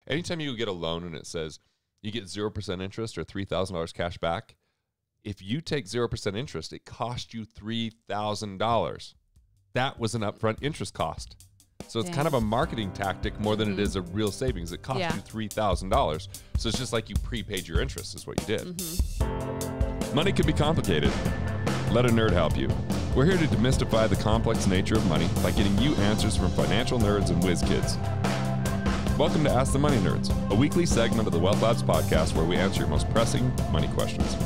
anytime you get a loan and it says you get 0% interest or $3,000 cash back, if you take 0% interest, it cost you $3,000. That was an upfront interest cost. So it's kind of a marketing tactic more than it is a real savings. It cost you $3,000. So it's just like you prepaid your interest is what you did. Money can be complicated. Let a nerd help you. We're here to demystify the complex nature of money by getting you answers from financial nerds and whiz kids. Welcome to Ask the Money Nerds, a weekly segment of the Wealth Labs podcast where we answer your most pressing money questions.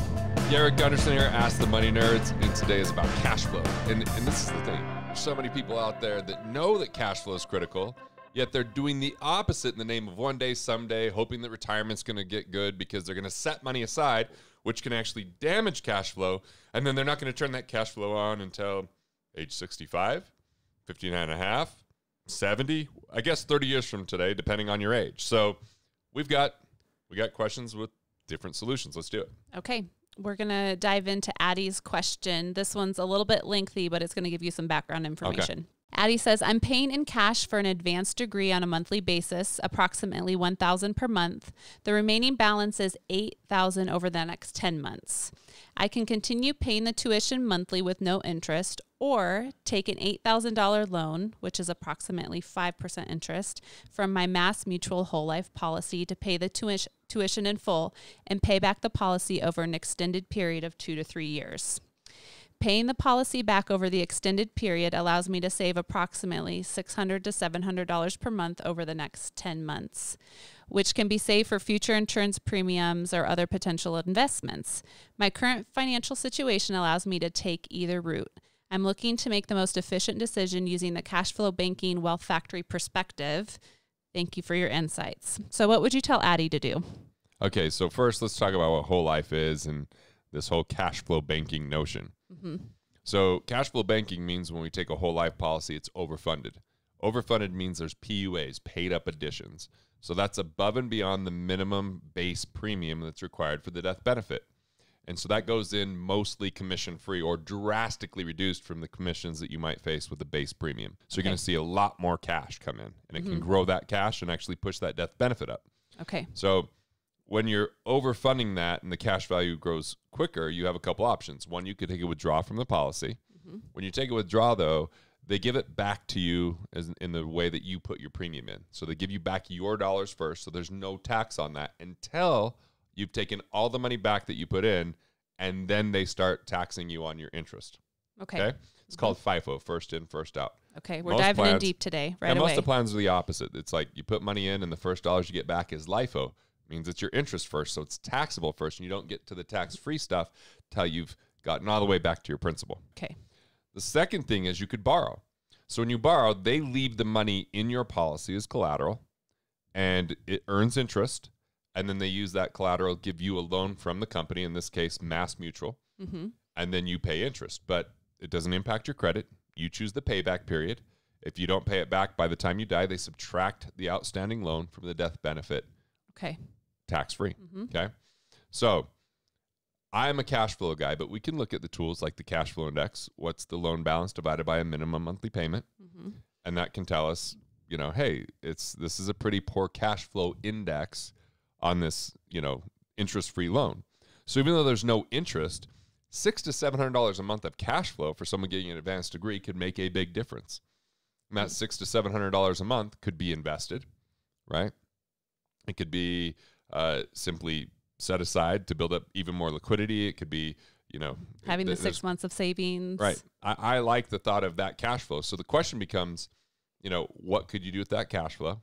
Garrett Gunderson here, Ask the Money Nerds, and today is about cash flow. And this is the thing. There's so many people out there that know that cash flow is critical, yet they're doing the opposite in the name of one day, someday, hoping that retirement's going to get good because they're going to set money aside, which can actually damage cash flow, and then they're not going to turn that cash flow on until age 65, 59 and a half, 70, I guess 30 years from today, depending on your age. So we got questions with different solutions. Let's do it. Okay. We're going to dive into Addie's question. This one's a little bit lengthy, but it's going to give you some background information. Okay. Addie says, I'm paying in cash for an advanced degree on a monthly basis, approximately $1,000 per month. The remaining balance is $8,000 over the next 10 months. I can continue paying the tuition monthly with no interest, or take an $8,000 loan, which is approximately 5% interest, from my Mass Mutual Whole Life policy to pay the tuition in full and pay back the policy over an extended period of 2 to 3 years. Paying the policy back over the extended period allows me to save approximately $600 to $700 per month over the next 10 months, which can be saved for future insurance premiums or other potential investments. My current financial situation allows me to take either route. I'm looking to make the most efficient decision using the cash flow banking wealth factory perspective. Thank you for your insights. So what would you tell Addie to do? Okay, so first let's talk about what whole life is and this whole cash flow banking notion. So cash flow banking means when we take a whole life policy, it's overfunded. Overfunded means there's PUAs, paid up additions. So that's above and beyond the minimum base premium that's required for the death benefit. And so that goes in mostly commission free or drastically reduced from the commissions that you might face with the base premium. So you're going to see a lot more cash come in, and it can grow that cash and actually push that death benefit up. Okay. So when you're overfunding that and the cash value grows quicker, you have a couple options. One, you could take a withdrawal from the policy. When you take a withdrawal, though, they give it back to you as in the way that you put your premium in. So they give you back your dollars first, so there's no tax on that until you've taken all the money back that you put in, and then they start taxing you on your interest. Okay? It's called FIFO, first in, first out. Okay, we're diving in deep today, right away. Most of the plans are the opposite. It's like you put money in, and the first dollars you get back is LIFO. Means it's your interest first, so it's taxable first, and you don't get to the tax-free stuff till you've gotten all the way back to your principal. Okay. The second thing is you could borrow. So when you borrow, they leave the money in your policy as collateral, and it earns interest, and then they use that collateral, give you a loan from the company, in this case, Mass Mutual, and then you pay interest. But it doesn't impact your credit. You choose the payback period. If you don't pay it back by the time you die, they subtract the outstanding loan from the death benefit. Okay. Tax-free. Okay. So I'm a cash flow guy, but we can look at the tools like the cash flow index. What's the loan balance divided by a minimum monthly payment? And that can tell us, you know, hey, this is a pretty poor cash flow index on this, you know, interest-free loan. So even though there's no interest, $600 to $700 a month of cash flow for someone getting an advanced degree could make a big difference. And that $600 to $700 a month could be invested, right? It could be simply set aside to build up even more liquidity. It could be, you know, having the 6 months of savings. Right. I like the thought of that cash flow. So the question becomes, you know, what could you do with that cash flow?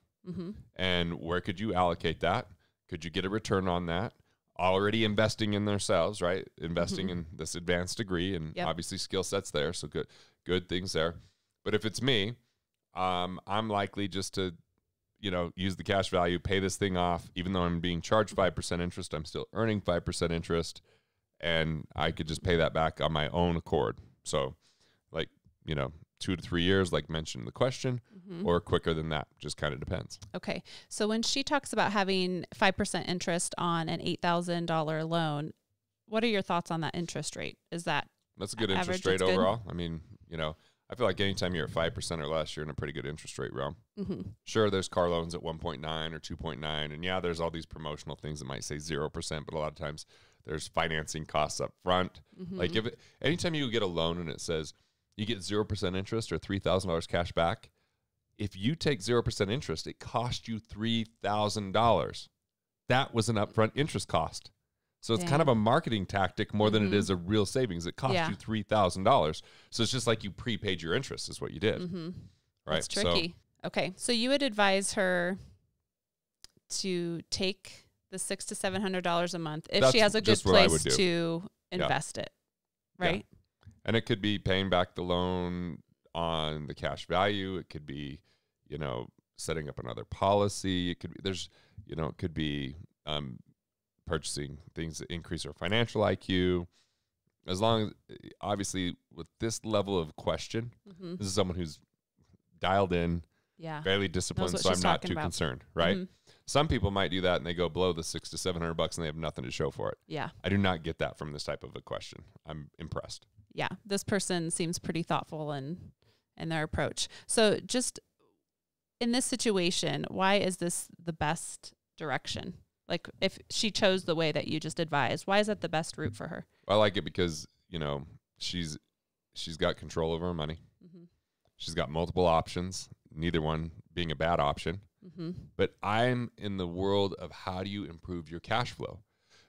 And where could you allocate that? Could you get a return on that? Already investing in themselves, right? Investing in this advanced degree, and obviously skill sets there. So good things there. But if it's me, I'm likely just to, you know, use the cash value, pay this thing off. Even though I'm being charged 5% interest, I'm still earning 5% interest, and I could just pay that back on my own accord. So, like, you know, 2 to 3 years, like mentioned in the question, or quicker than that. Just kind of depends. Okay. So when she talks about having 5% interest on an $8,000 loan, what are your thoughts on that interest rate? Is that that's a good interest rate overall? I mean, you know, I feel like anytime you're at 5% or less, you're in a pretty good interest rate realm. Mm-hmm. Sure, there's car loans at 1.9 or 2.9. And yeah, there's all these promotional things that might say 0%, but a lot of times there's financing costs up front. Mm-hmm. Like anytime you get a loan and it says you get 0% interest or $3,000 cash back, if you take 0% interest, it cost you $3,000. That was an upfront interest cost. So it's kind of a marketing tactic more than it is a real savings. It cost you $3,000. So it's just like you prepaid your interest is what you did. Mm-hmm. Right? That's tricky. Okay. So you would advise her to take the $600 to $700 a month if she has a good place to invest it, right? Yeah. And it could be paying back the loan on the cash value. It could be, setting up another policy. It could be, it could be purchasing things that increase our financial IQ. As long as, obviously, with this level of question, this is someone who's dialed in, fairly disciplined, so I'm not too concerned, right? Mm-hmm. Some people might do that and they go below the $600 to $700 and they have nothing to show for it. Yeah. I do not get that from this type of a question. I'm impressed. Yeah. This person seems pretty thoughtful in their approach. So just in this situation, why is this the best direction? Like if she chose the way that you just advised, why is that the best route for her? I like it because, she's got control over her money. Mm-hmm. She's got multiple options, neither one being a bad option. Mm-hmm. But I'm in the world of how do you improve your cash flow?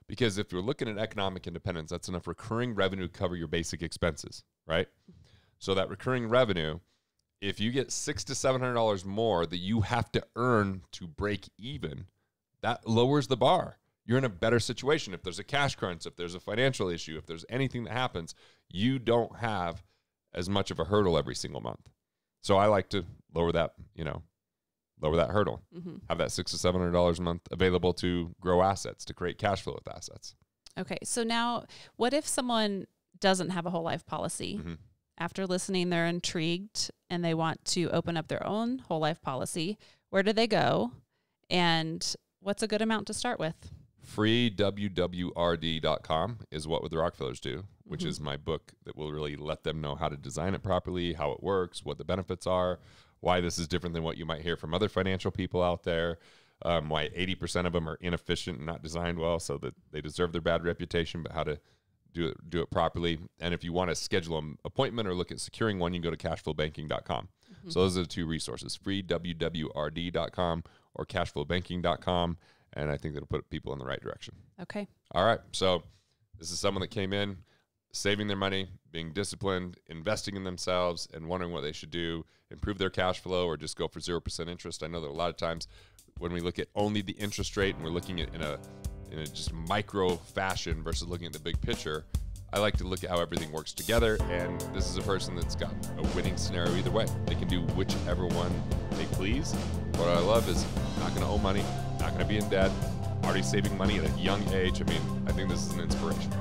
Because if you're looking at economic independence, that's enough recurring revenue to cover your basic expenses, right? So that recurring revenue, if you get $600 to $700 more that you have to earn to break even, that lowers the bar. You're in a better situation. If there's a cash crunch, if there's a financial issue, if there's anything that happens, you don't have as much of a hurdle every single month. So I like to lower that hurdle. Mm-hmm. Have that $600 to $700 a month available to grow assets, to create cash flow with assets. Okay. So now what if someone doesn't have a whole life policy? Mm-hmm. After listening, they're intrigued and they want to open up their own whole life policy. Where do they go? And what's a good amount to start with? freewwrd.com is what the Rockefellers do, which is my book that will really let them know how to design it properly, how it works, what the benefits are, why this is different than what you might hear from other financial people out there, why 80% of them are inefficient and not designed well, so that they deserve their bad reputation, but how to do it properly. And if you want to schedule an appointment or look at securing one, you can go to cashflowbanking.com. Mm-hmm. So those are the two resources, freewwrd.com or cashflowbanking.com. And I think that'll put people in the right direction. Okay. All right. So this is someone that came in, saving their money, being disciplined, investing in themselves, and wondering what they should do, improve their cash flow, or just go for 0% interest. I know that a lot of times when we look at only the interest rate and we're looking at in a just micro fashion versus looking at the big picture, I like to look at how everything works together. And this is a person that's got a winning scenario either way. They can do whichever one they please. What I love is not going to owe money, not going to be in debt, already saving money at a young age. I mean, I think this is an inspiration.